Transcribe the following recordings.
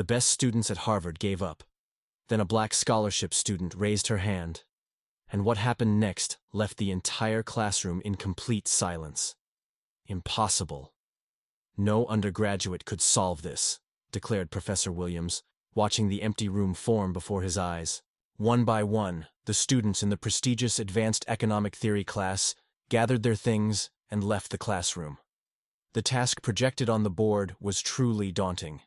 The best students at Harvard gave up. Then a black scholarship student raised her hand. And what happened next left the entire classroom in complete silence. Impossible. No undergraduate could solve this, declared Professor Williams, watching the empty room form before his eyes. One by one, the students in the prestigious Advanced Economic Theory class gathered their things and left the classroom. The task projected on the board was truly daunting.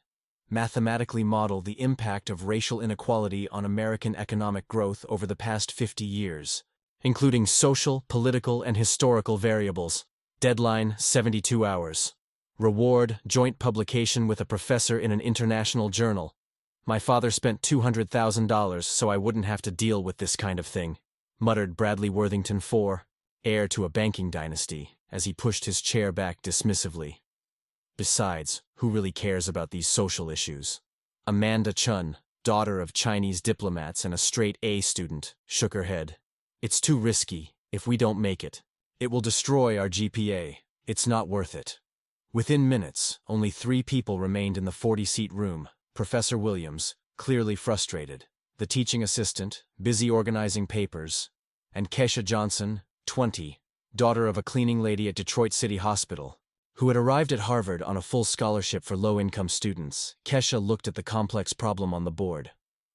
Mathematically model the impact of racial inequality on American economic growth over the past 50 years, including social, political, and historical variables. Deadline, 72 hours. Reward, joint publication with a professor in an international journal. My father spent $200,000 so I wouldn't have to deal with this kind of thing, muttered Bradley Worthington IV, heir to a banking dynasty, as he pushed his chair back dismissively. Besides, who really cares about these social issues? Amanda Chun, daughter of Chinese diplomats and a straight A student, shook her head. It's too risky. If we don't make it, it will destroy our GPA. It's not worth it. Within minutes, only 3 people remained in the 40-seat room. Professor Williams, clearly frustrated, the teaching assistant, busy organizing papers, and Kesha Johnson, 20, daughter of a cleaning lady at Detroit City Hospital, who had arrived at Harvard on a full scholarship for low-income students. Kesha looked at the complex problem on the board.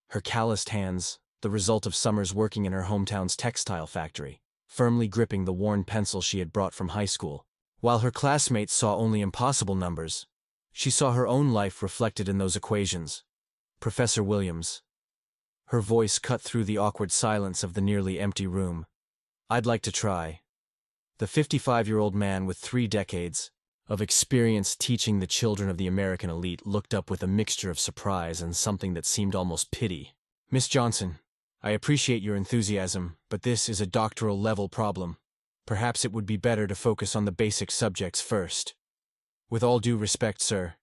Her calloused hands, the result of summers working in her hometown's textile factory, firmly gripping the worn pencil she had brought from high school. While her classmates saw only impossible numbers, she saw her own life reflected in those equations. Professor Williams. Her voice cut through the awkward silence of the nearly empty room. I'd like to try. The 55-year-old man with 3 decades of experience teaching the children of the American elite looked up with a mixture of surprise and something that seemed almost pity. Miss Johnson, I appreciate your enthusiasm, but this is a doctoral-level problem. Perhaps it would be better to focus on the basic subjects first. With all due respect, sir,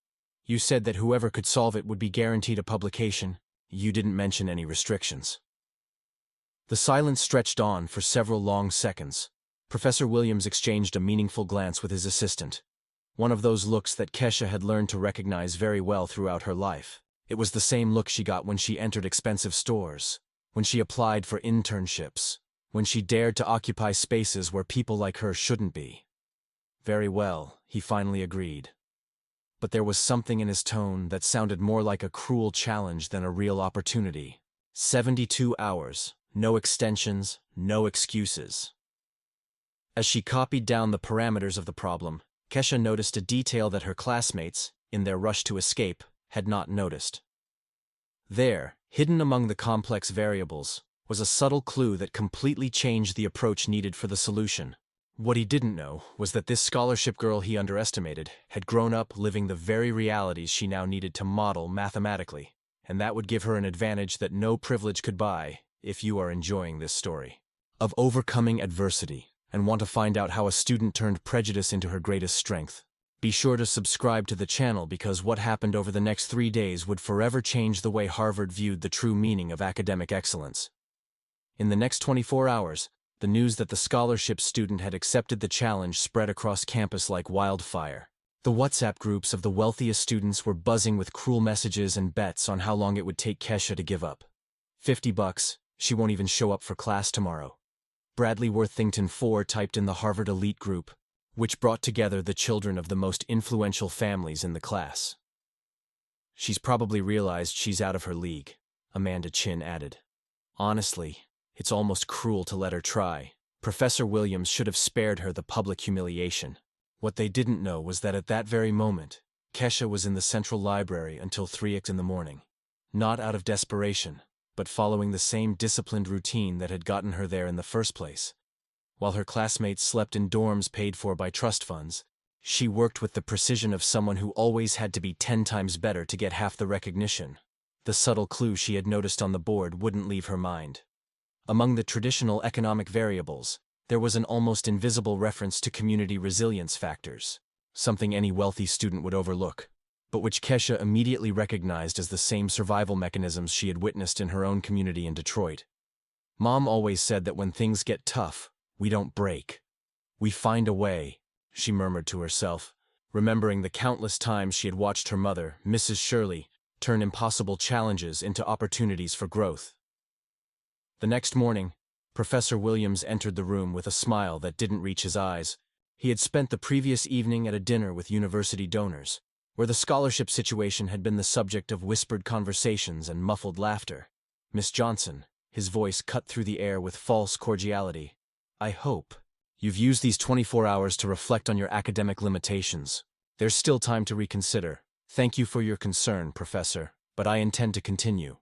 you said that whoever could solve it would be guaranteed a publication. You didn't mention any restrictions. The silence stretched on for several long seconds. Professor Williams exchanged a meaningful glance with his assistant. One of those looks that Kesha had learned to recognize very well throughout her life. It was the same look she got when she entered expensive stores, when she applied for internships, when she dared to occupy spaces where people like her shouldn't be. Very well, he finally agreed. But there was something in his tone that sounded more like a cruel challenge than a real opportunity. 72 hours, no extensions, no excuses. As she copied down the parameters of the problem, Kesha noticed a detail that her classmates, in their rush to escape, had not noticed. There, hidden among the complex variables, was a subtle clue that completely changed the approach needed for the solution. What he didn't know was that this scholarship girl he underestimated had grown up living the very realities she now needed to model mathematically, and that would give her an advantage that no privilege could buy. If you are enjoying this story of overcoming adversity and want to find out how a student turned prejudice into her greatest strength, be sure to subscribe to the channel, because what happened over the next 3 days would forever change the way Harvard viewed the true meaning of academic excellence. In the next 24 hours, the news that the scholarship student had accepted the challenge spread across campus like wildfire. The WhatsApp groups of the wealthiest students were buzzing with cruel messages and bets on how long it would take Kesha to give up. $50, she won't even show up for class tomorrow. Bradley Worthington IV typed in the Harvard elite group, which brought together the children of the most influential families in the class. She's probably realized she's out of her league, Amanda Chin added. Honestly, it's almost cruel to let her try. Professor Williams should have spared her the public humiliation. What they didn't know was that at that very moment, Kesha was in the central library until 3 in the morning. Not out of desperation, but following the same disciplined routine that had gotten her there in the first place. While her classmates slept in dorms paid for by trust funds, she worked with the precision of someone who always had to be 10 times better to get half the recognition. The subtle clue she had noticed on the board wouldn't leave her mind. Among the traditional economic variables, there was an almost invisible reference to community resilience factors, something any wealthy student would overlook, but which Kesha immediately recognized as the same survival mechanisms she had witnessed in her own community in Detroit. Mom always said that when things get tough, we don't break. We find a way, she murmured to herself, remembering the countless times she had watched her mother, Mrs. Shirley, turn impossible challenges into opportunities for growth. The next morning, Professor Williams entered the room with a smile that didn't reach his eyes. He had spent the previous evening at a dinner with university donors, where the scholarship situation had been the subject of whispered conversations and muffled laughter. Miss Johnson, his voice cut through the air with false cordiality. I hope you've used these 24 hours to reflect on your academic limitations. There's still time to reconsider. Thank you for your concern, Professor, but I intend to continue,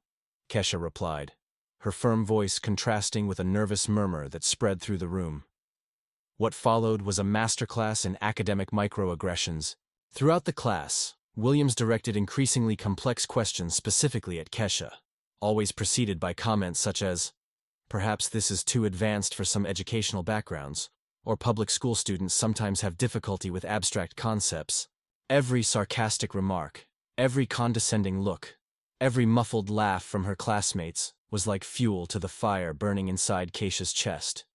Kesha replied, her firm voice contrasting with a nervous murmur that spread through the room. What followed was a masterclass in academic microaggressions. Throughout the class, Williams directed increasingly complex questions specifically at Kesha, always preceded by comments such as, "Perhaps this is too advanced for some educational backgrounds," or "Public school students sometimes have difficulty with abstract concepts." Every sarcastic remark, every condescending look, every muffled laugh from her classmates was like fuel to the fire burning inside Kesha's chest.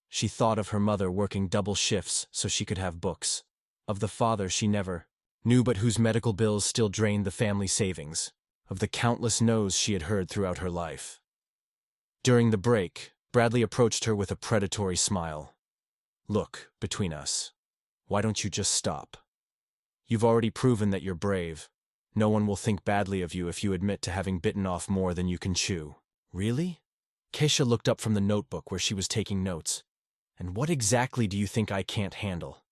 She thought of her mother working double shifts so she could have books, of the father she never knew but whose medical bills still drained the family savings, of the countless no's she had heard throughout her life. During the break, Bradley approached her with a predatory smile. "Look, between us, why don't you just stop? You've already proven that you're brave. No one will think badly of you if you admit to having bitten off more than you can chew." "Really?" Kesha looked up from the notebook where she was taking notes. "And what exactly do you think I can't handle?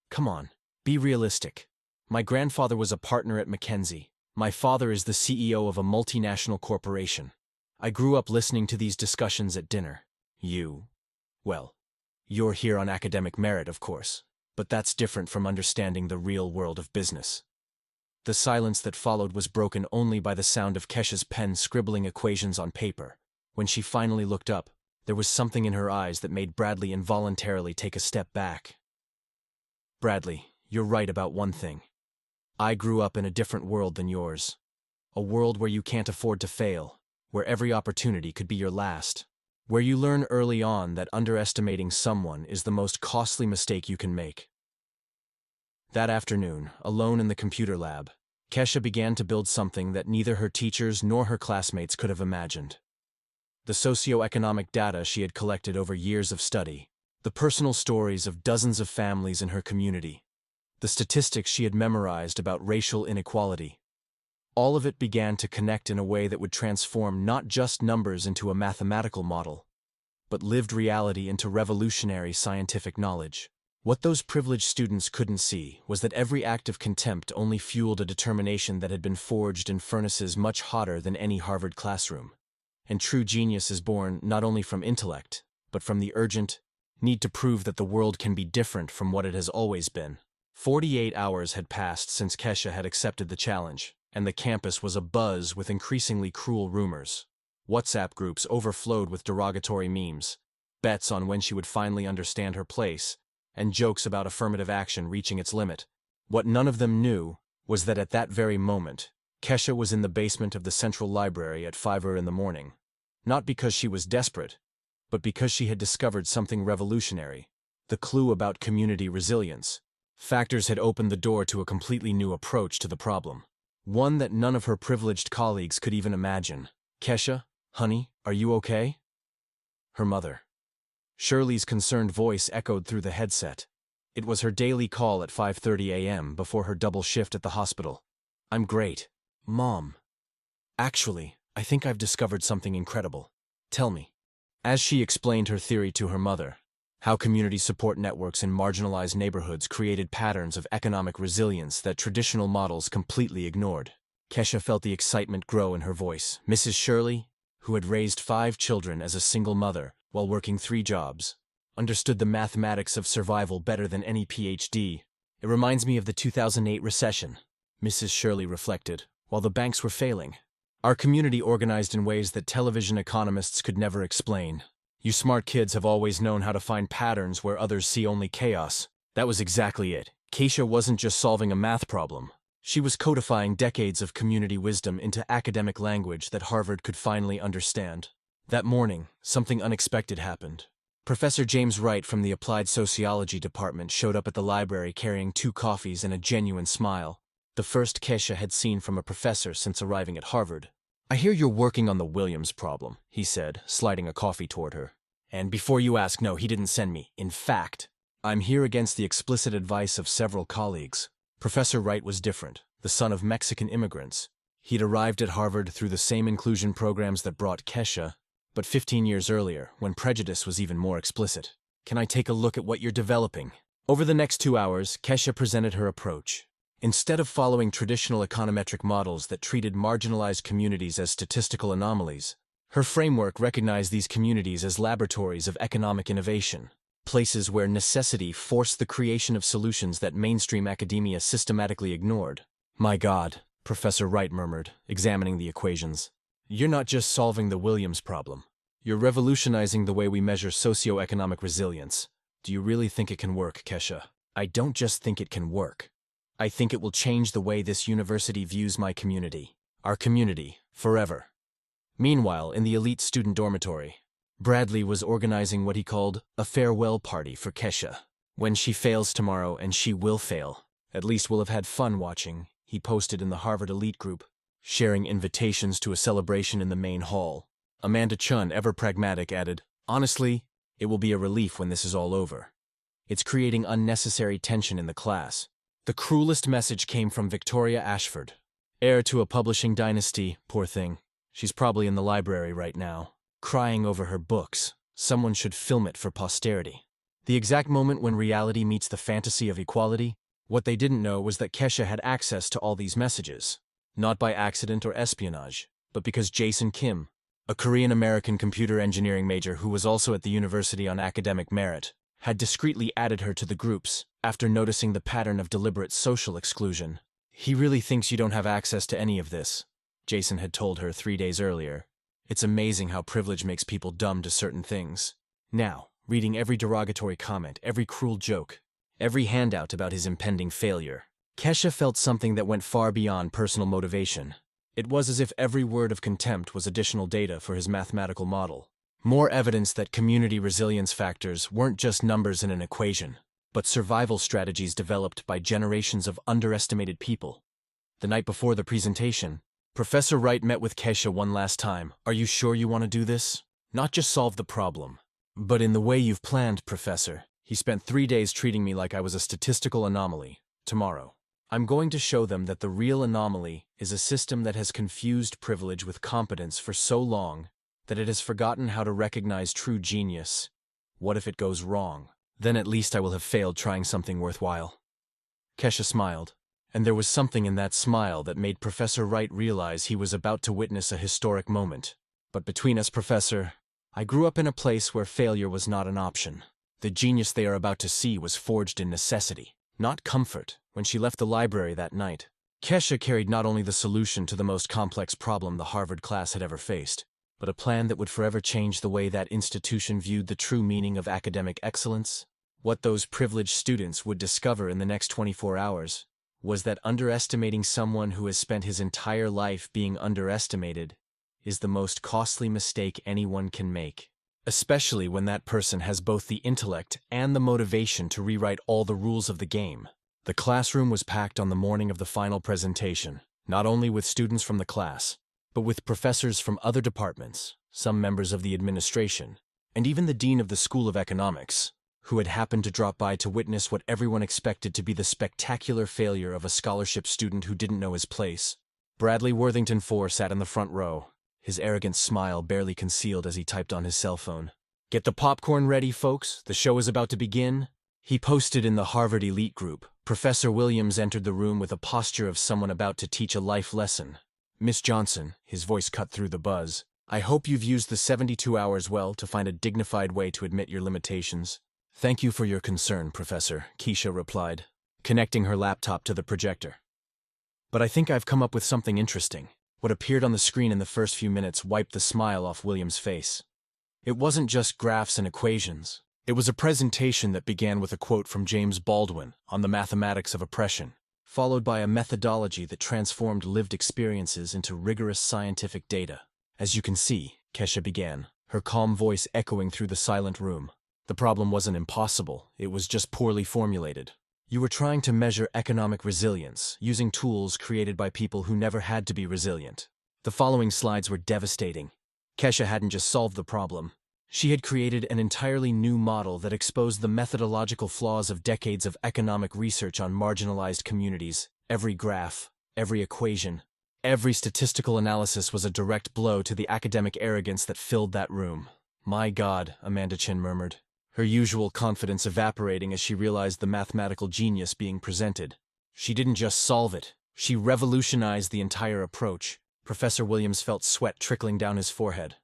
Come on, be realistic. My grandfather was a partner at Mackenzie. My father is the CEO of a multinational corporation. I grew up listening to these discussions at dinner. Well, you're here on academic merit, of course, but that's different from understanding the real world of business." The silence that followed was broken only by the sound of Kesha's pen scribbling equations on paper. When she finally looked up, there was something in her eyes that made Bradley involuntarily take a step back. "Bradley, you're right about one thing. I grew up in a different world than yours. A world where you can't afford to fail, where every opportunity could be your last, where you learn early on that underestimating someone is the most costly mistake you can make." That afternoon, alone in the computer lab, Kesha began to build something that neither her teachers nor her classmates could have imagined. The socioeconomic data she had collected over years of study, the personal stories of dozens of families in her community, the statistics she had memorized about racial inequality, all of it began to connect in a way that would transform not just numbers into a mathematical model, but lived reality into revolutionary scientific knowledge. What those privileged students couldn't see was that every act of contempt only fueled a determination that had been forged in furnaces much hotter than any Harvard classroom. And true genius is born not only from intellect, but from the urgent need to prove that the world can be different from what it has always been. 48 hours had passed since Kesha had accepted the challenge, and the campus was abuzz with increasingly cruel rumors. WhatsApp groups overflowed with derogatory memes, bets on when she would finally understand her place, and jokes about affirmative action reaching its limit. What none of them knew was that at that very moment, Kesha was in the basement of the Central Library at 5 in the morning. Not because she was desperate, but because she had discovered something revolutionary, the clue about community resilience. Factors had opened the door to a completely new approach to the problem, one that none of her privileged colleagues could even imagine. "Kesha, honey, are you okay?" Her mother. Shirley's concerned voice echoed through the headset. It was her daily call at 5:30 a.m. before her double shift at the hospital. "I'm great, Mom. Actually, I think I've discovered something incredible. Tell me." As she explained her theory to her mother, how community support networks in marginalized neighborhoods created patterns of economic resilience that traditional models completely ignored, Kesha felt the excitement grow in her voice. Mrs. Shirley, who had raised 5 children as a single mother while working 3 jobs, understood the mathematics of survival better than any PhD. "It reminds me of the 2008 recession," Mrs. Shirley reflected, "while the banks were failing. Our community organized in ways that television economists could never explain. You smart kids have always known how to find patterns where others see only chaos." That was exactly it. Kesha wasn't just solving a math problem. She was codifying decades of community wisdom into academic language that Harvard could finally understand. That morning, something unexpected happened. Professor James Wright from the Applied Sociology Department showed up at the library carrying 2 coffees and a genuine smile. the first Kesha had seen from a professor since arriving at Harvard. "I hear you're working on the Williams problem," he said, sliding a coffee toward her. "And before you ask, no, he didn't send me. In fact, I'm here against the explicit advice of several colleagues." Professor Wright was different, the son of Mexican immigrants. He'd arrived at Harvard through the same inclusion programs that brought Kesha, but 15 years earlier, when prejudice was even more explicit. "Can I take a look at what you're developing?" Over the next 2 hours, Kesha presented her approach. Instead of following traditional econometric models that treated marginalized communities as statistical anomalies, her framework recognized these communities as laboratories of economic innovation, places where necessity forced the creation of solutions that mainstream academia systematically ignored. "My God," Professor Wright murmured, examining the equations. "You're not just solving the Williams problem. You're revolutionizing the way we measure socioeconomic resilience. Do you really think it can work, Kesha?" "I don't just think it can work. I think it will change the way this university views my community. Our community, forever." Meanwhile, in the elite student dormitory, Bradley was organizing what he called a farewell party for Kesha. "When she fails tomorrow, and she will fail, at least we'll have had fun watching," he posted in the Harvard elite group, sharing invitations to a celebration in the main hall. Amanda Chun, ever pragmatic, added, "Honestly, it will be a relief when this is all over. It's creating unnecessary tension in the class." The cruelest message came from Victoria Ashford. Heir to a publishing dynasty, poor thing. She's probably in the library right now, crying over her books. Someone should film it for posterity. The exact moment when reality meets the fantasy of equality, what they didn't know was that Kesha had access to all these messages, not by accident or espionage, but because Jason Kim, a Korean-American computer engineering major who was also at the university on academic merit, had discreetly added her to the groups after noticing the pattern of deliberate social exclusion. "He really thinks you don't have access to any of this," Jason had told her 3 days earlier. "It's amazing how privilege makes people dumb to certain things." Now, reading every derogatory comment, every cruel joke, every handout about his impending failure, Kesha felt something that went far beyond personal motivation. It was as if every word of contempt was additional data for his mathematical model. More evidence that community resilience factors weren't just numbers in an equation, but survival strategies developed by generations of underestimated people. The night before the presentation, Professor Wright met with Kesha one last time. "Are you sure you want to do this? Not just solve the problem, but in the way you've planned, Professor. He spent 3 days treating me like I was a statistical anomaly. Tomorrow, I'm going to show them that the real anomaly is a system that has confused privilege with competence for so long that it has forgotten how to recognize true genius. What if it goes wrong? Then at least I will have failed trying something worthwhile." Kesha smiled, and there was something in that smile that made Professor Wright realize he was about to witness a historic moment. "But between us, Professor, I grew up in a place where failure was not an option. The genius they are about to see was forged in necessity, not comfort." When she left the library that night, Kesha carried not only the solution to the most complex problem the Harvard class had ever faced, but a plan that would forever change the way that institution viewed the true meaning of academic excellence. What those privileged students would discover in the next 24 hours was that underestimating someone who has spent his entire life being underestimated is the most costly mistake anyone can make, especially when that person has both the intellect and the motivation to rewrite all the rules of the game. The classroom was packed on the morning of the final presentation, not only with students from the class, but with professors from other departments, some members of the administration, and even the dean of the School of Economics, who had happened to drop by to witness what everyone expected to be the spectacular failure of a scholarship student who didn't know his place. Bradley Worthington IV sat in the front row, his arrogant smile barely concealed as he typed on his cell phone. "Get the popcorn ready, folks. The show is about to begin." He posted in the Harvard elite group. Professor Williams entered the room with a posture of someone about to teach a life lesson. "Miss Johnson," his voice cut through the buzz, "I hope you've used the 72 hours well to find a dignified way to admit your limitations." "Thank you for your concern, Professor," Kesha replied, connecting her laptop to the projector. "But I think I've come up with something interesting." What appeared on the screen in the first few minutes wiped the smile off Williams' face. It wasn't just graphs and equations. It was a presentation that began with a quote from James Baldwin on the mathematics of oppression, followed by a methodology that transformed lived experiences into rigorous scientific data. "As you can see," Kesha began, her calm voice echoing through the silent room, "the problem wasn't impossible, it was just poorly formulated. You were trying to measure economic resilience using tools created by people who never had to be resilient. The following slides were devastating. Kesha hadn't just solved the problem. She had created an entirely new model that exposed the methodological flaws of decades of economic research on marginalized communities. Every graph, every equation, every statistical analysis was a direct blow to the academic arrogance that filled that room. "My God," Amanda Chin murmured, her usual confidence evaporating as she realized the mathematical genius being presented. She didn't just solve it, she revolutionized the entire approach. Professor Williams felt sweat trickling down his forehead.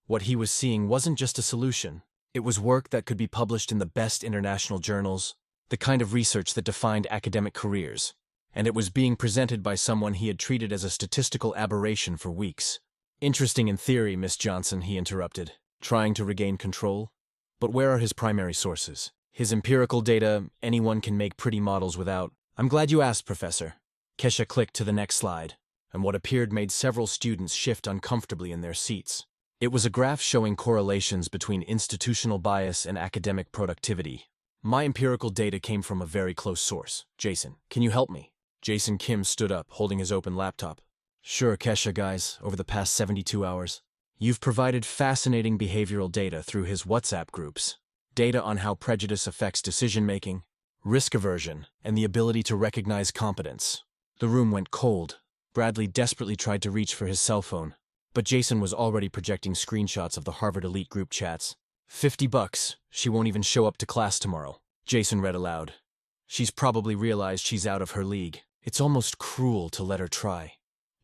What he was seeing wasn't just a solution. It was work that could be published in the best international journals, the kind of research that defined academic careers. And it was being presented by someone he had treated as a statistical aberration for weeks. "Interesting in theory, Miss Johnson," he interrupted, trying to regain control. "But where are his primary sources? His empirical data, anyone can make pretty models without." "I'm glad you asked, Professor." Kesha clicked to the next slide, and what appeared made several students shift uncomfortably in their seats. It was a graph showing correlations between institutional bias and academic productivity. "My empirical data came from a very close source. Jason, can you help me?" Jason Kim stood up, holding his open laptop. "Sure, Kesha, guys, over the past 72 hours. You've provided fascinating behavioral data through his WhatsApp groups. Data on how prejudice affects decision-making, risk aversion, and the ability to recognize competence." The room went cold. Bradley desperately tried to reach for his cell phone, but Jason was already projecting screenshots of the Harvard elite group chats. $50. She won't even show up to class tomorrow," Jason read aloud. "She's probably realized she's out of her league. It's almost cruel to let her try."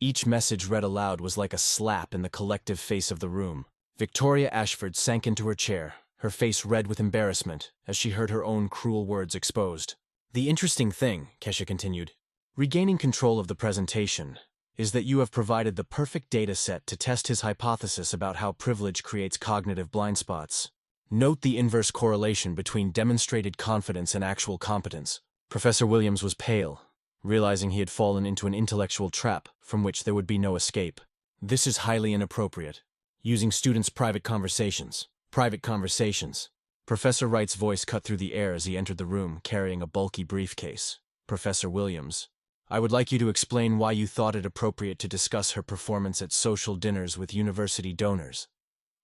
Each message read aloud was like a slap in the collective face of the room. Victoria Ashford sank into her chair, her face red with embarrassment, as she heard her own cruel words exposed. "The interesting thing," Kesha continued, regaining control of the presentation, "is that you have provided the perfect data set to test his hypothesis about how privilege creates cognitive blind spots. Note the inverse correlation between demonstrated confidence and actual competence." Professor Williams was pale, realizing he had fallen into an intellectual trap from which there would be no escape. "This is highly inappropriate. Using students' private conversations. Private conversations." Professor Wright's voice cut through the air as he entered the room, carrying a bulky briefcase. "Professor Williams, I would like you to explain why you thought it appropriate to discuss her performance at social dinners with university donors."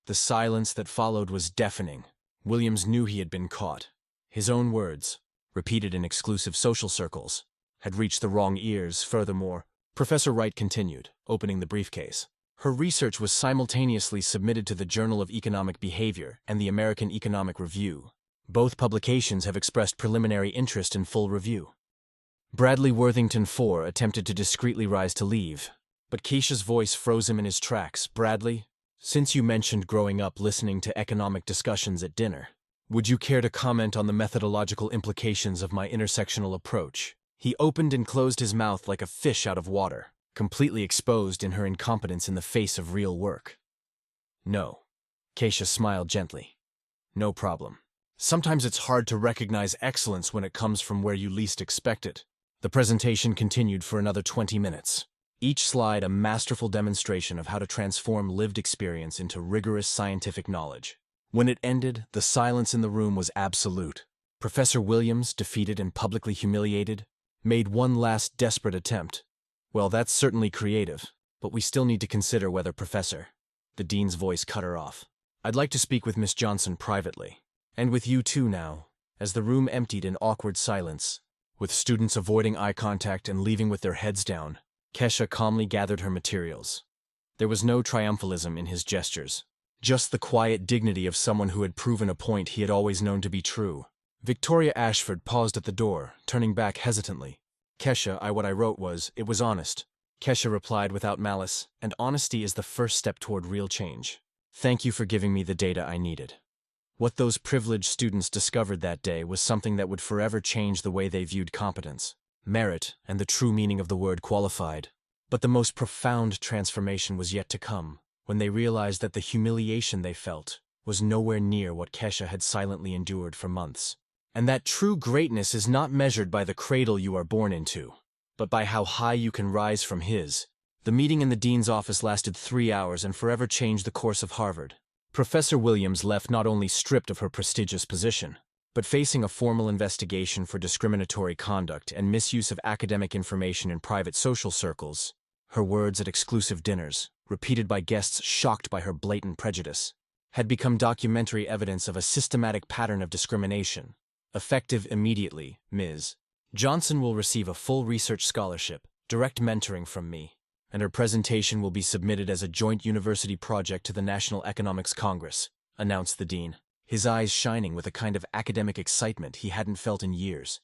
The silence that followed was deafening. Williams knew he had been caught. His own words, repeated in exclusive social circles, had reached the wrong ears. Furthermore, Professor Wright continued, opening the briefcase. "Her research was simultaneously submitted to the Journal of Economic Behavior and the American Economic Review. Both publications have expressed preliminary interest in full review." Bradley Worthington IV attempted to discreetly rise to leave, but Keisha's voice froze him in his tracks. "Bradley, since you mentioned growing up listening to economic discussions at dinner, would you care to comment on the methodological implications of my intersectional approach?" He opened and closed his mouth like a fish out of water, completely exposed in her incompetence in the face of real work. "No." Keisha smiled gently. "No problem. Sometimes it's hard to recognize excellence when it comes from where you least expect it." The presentation continued for another 20 minutes. Each slide a masterful demonstration of how to transform lived experience into rigorous scientific knowledge. When it ended, the silence in the room was absolute. Professor Williams, defeated and publicly humiliated, made one last desperate attempt. "Well, that's certainly creative, but we still need to consider whether Professor—" The dean's voice cut her off. "I'd like to speak with Miss Johnson privately. And with you too now." As the room emptied in awkward silence, with students avoiding eye contact and leaving with their heads down, Kesha calmly gathered her materials. There was no triumphalism in his gestures, just the quiet dignity of someone who had proven a point he had always known to be true. Victoria Ashford paused at the door, turning back hesitantly. "Kesha, what I wrote was, it was honest." Kesha replied without malice, "And honesty is the first step toward real change. Thank you for giving me the data I needed." What those privileged students discovered that day was something that would forever change the way they viewed competence, merit, and the true meaning of the word qualified. But the most profound transformation was yet to come, when they realized that the humiliation they felt was nowhere near what Kesha had silently endured for months. And that true greatness is not measured by the cradle you are born into, but by how high you can rise from his. The meeting in the dean's office lasted 3 hours and forever changed the course of Harvard. Professor Williams left not only stripped of her prestigious position, But facing a formal investigation for discriminatory conduct and misuse of academic information in private social circles, her words at exclusive dinners, repeated by guests shocked by her blatant prejudice, had become documentary evidence of a systematic pattern of discrimination. Effective immediately, Ms. Johnson will receive a full research scholarship, direct mentoring from me, and her presentation will be submitted as a joint university project to the National Economics Congress, announced the dean, his eyes shining with a kind of academic excitement he hadn't felt in years.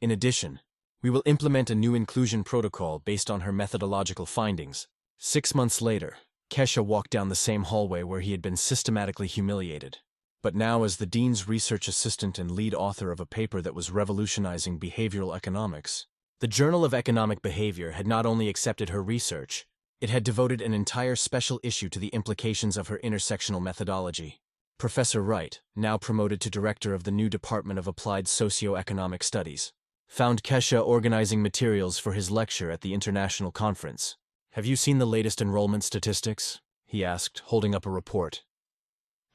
In addition, we will implement a new inclusion protocol based on her methodological findings. 6 months later, Kesha walked down the same hallway where he had been systematically humiliated, but now as the dean's research assistant and lead author of a paper that was revolutionizing behavioral economics. The Journal of Economic Behavior had not only accepted her research, it had devoted an entire special issue to the implications of her intersectional methodology. Professor Wright, now promoted to director of the new Department of Applied Socioeconomic Studies, found Kesha organizing materials for his lecture at the international conference. "Have you seen the latest enrollment statistics?" he asked, holding up a report.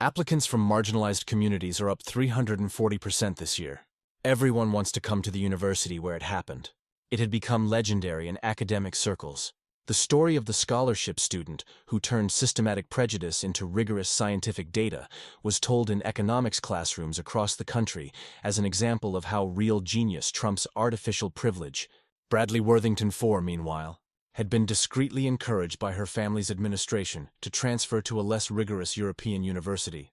"Applicants from marginalized communities are up 340% this year. Everyone wants to come to the university where it happened." It had become legendary in academic circles. The story of the scholarship student who turned systematic prejudice into rigorous scientific data was told in economics classrooms across the country as an example of how real genius trumps artificial privilege. Bradley Worthington IV, meanwhile, had been discreetly encouraged by her family's administration to transfer to a less rigorous European university,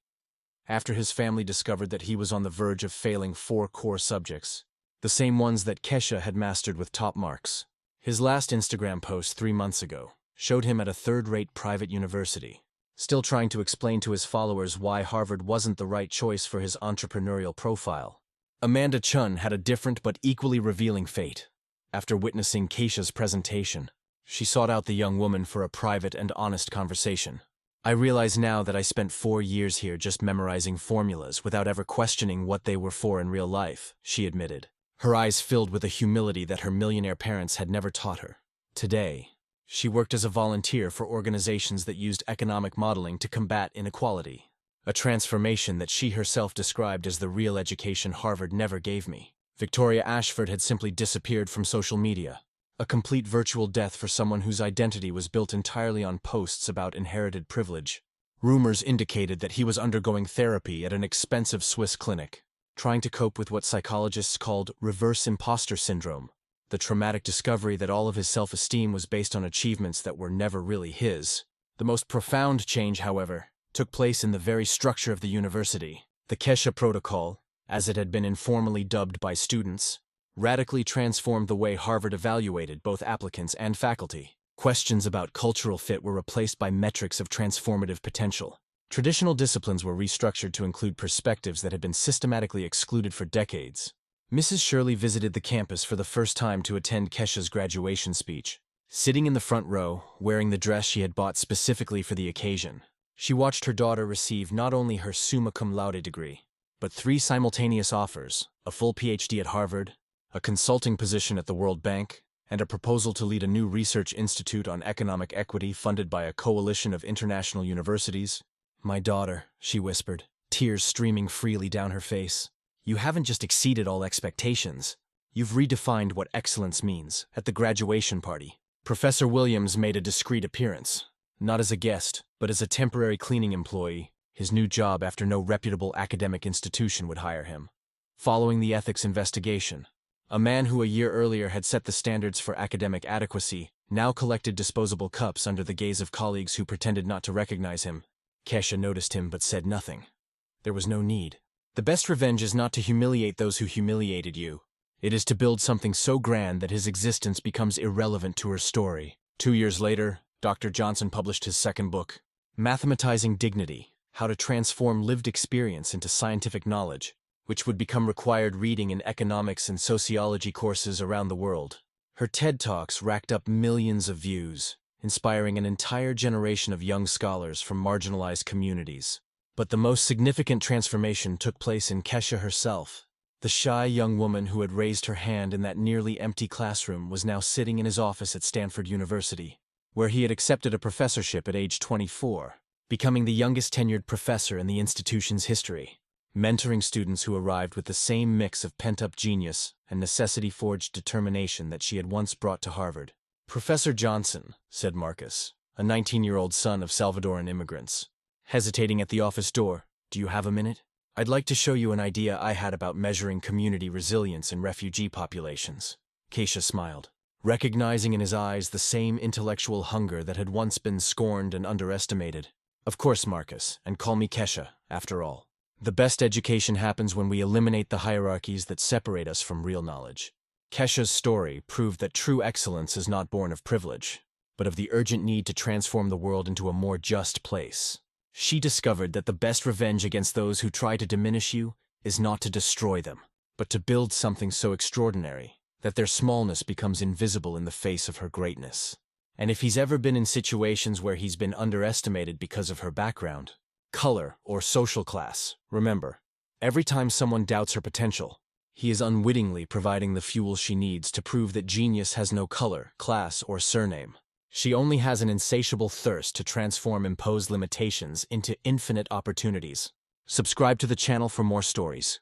after his family discovered that he was on the verge of failing 4 core subjects, the same ones that Kesha had mastered with top marks. His last Instagram post 3 months ago showed him at a third-rate private university, still trying to explain to his followers why Harvard wasn't the right choice for his entrepreneurial profile. Amanda Chun had a different but equally revealing fate. After witnessing Kesha's presentation, she sought out the young woman for a private and honest conversation. "I realize now that I spent 4 years here just memorizing formulas without ever questioning what they were for in real life," she admitted, her eyes filled with a humility that her millionaire parents had never taught her. Today, she worked as a volunteer for organizations that used economic modeling to combat inequality, a transformation that she herself described as the real education Harvard never gave me. Victoria Ashford had simply disappeared from social media, a complete virtual death for someone whose identity was built entirely on posts about inherited privilege. Rumors indicated that he was undergoing therapy at an expensive Swiss clinic, trying to cope with what psychologists called reverse imposter syndrome, the traumatic discovery that all of his self-esteem was based on achievements that were never really his. The most profound change, however, took place in the very structure of the university. The Kesha Protocol, as it had been informally dubbed by students, radically transformed the way Harvard evaluated both applicants and faculty. Questions about cultural fit were replaced by metrics of transformative potential. Traditional disciplines were restructured to include perspectives that had been systematically excluded for decades. Mrs. Shirley visited the campus for the first time to attend Kesha's graduation speech. Sitting in the front row, wearing the dress she had bought specifically for the occasion, she watched her daughter receive not only her summa cum laude degree, but 3 simultaneous offers: a full PhD at Harvard, a consulting position at the World Bank, and a proposal to lead a new research institute on economic equity funded by a coalition of international universities. "My daughter," she whispered, tears streaming freely down her face, "you haven't just exceeded all expectations. You've redefined what excellence means." At the graduation party, Professor Williams made a discreet appearance, not as a guest, but as a temporary cleaning employee, his new job after no reputable academic institution would hire him. Following the ethics investigation, a man who a year earlier had set the standards for academic adequacy now collected disposable cups under the gaze of colleagues who pretended not to recognize him. Kesha noticed him but said nothing. There was no need. The best revenge is not to humiliate those who humiliated you. It is to build something so grand that his existence becomes irrelevant to her story. 2 years later, Dr. Johnson published his second book, Mathematizing Dignity: How to Transform Lived Experience into Scientific Knowledge, which would become required reading in economics and sociology courses around the world. Her TED Talks racked up millions of views, inspiring an entire generation of young scholars from marginalized communities. But the most significant transformation took place in Kesha herself. The shy young woman who had raised her hand in that nearly empty classroom was now sitting in his office at Stanford University, where he had accepted a professorship at age 24, becoming the youngest tenured professor in the institution's history. mentoring students who arrived with the same mix of pent-up genius and necessity-forged determination that she had once brought to Harvard. "Professor Johnson," said Marcus, a 19-year-old son of Salvadoran immigrants, hesitating at the office door, "do you have a minute? I'd like to show you an idea I had about measuring community resilience in refugee populations." Keisha smiled, recognizing in his eyes the same intellectual hunger that had once been scorned and underestimated. "Of course, Marcus, and call me Kesha, after all. The best education happens when we eliminate the hierarchies that separate us from real knowledge." Kesha's story proved that true excellence is not born of privilege, but of the urgent need to transform the world into a more just place. She discovered that the best revenge against those who try to diminish you is not to destroy them, but to build something so extraordinary that their smallness becomes invisible in the face of her greatness. And if he's ever been in situations where he's been underestimated because of her background, color, or social class, remember, every time someone doubts her potential, he is unwittingly providing the fuel she needs to prove that genius has no color, class, or surname. She only has an insatiable thirst to transform imposed limitations into infinite opportunities. Subscribe to the channel for more stories.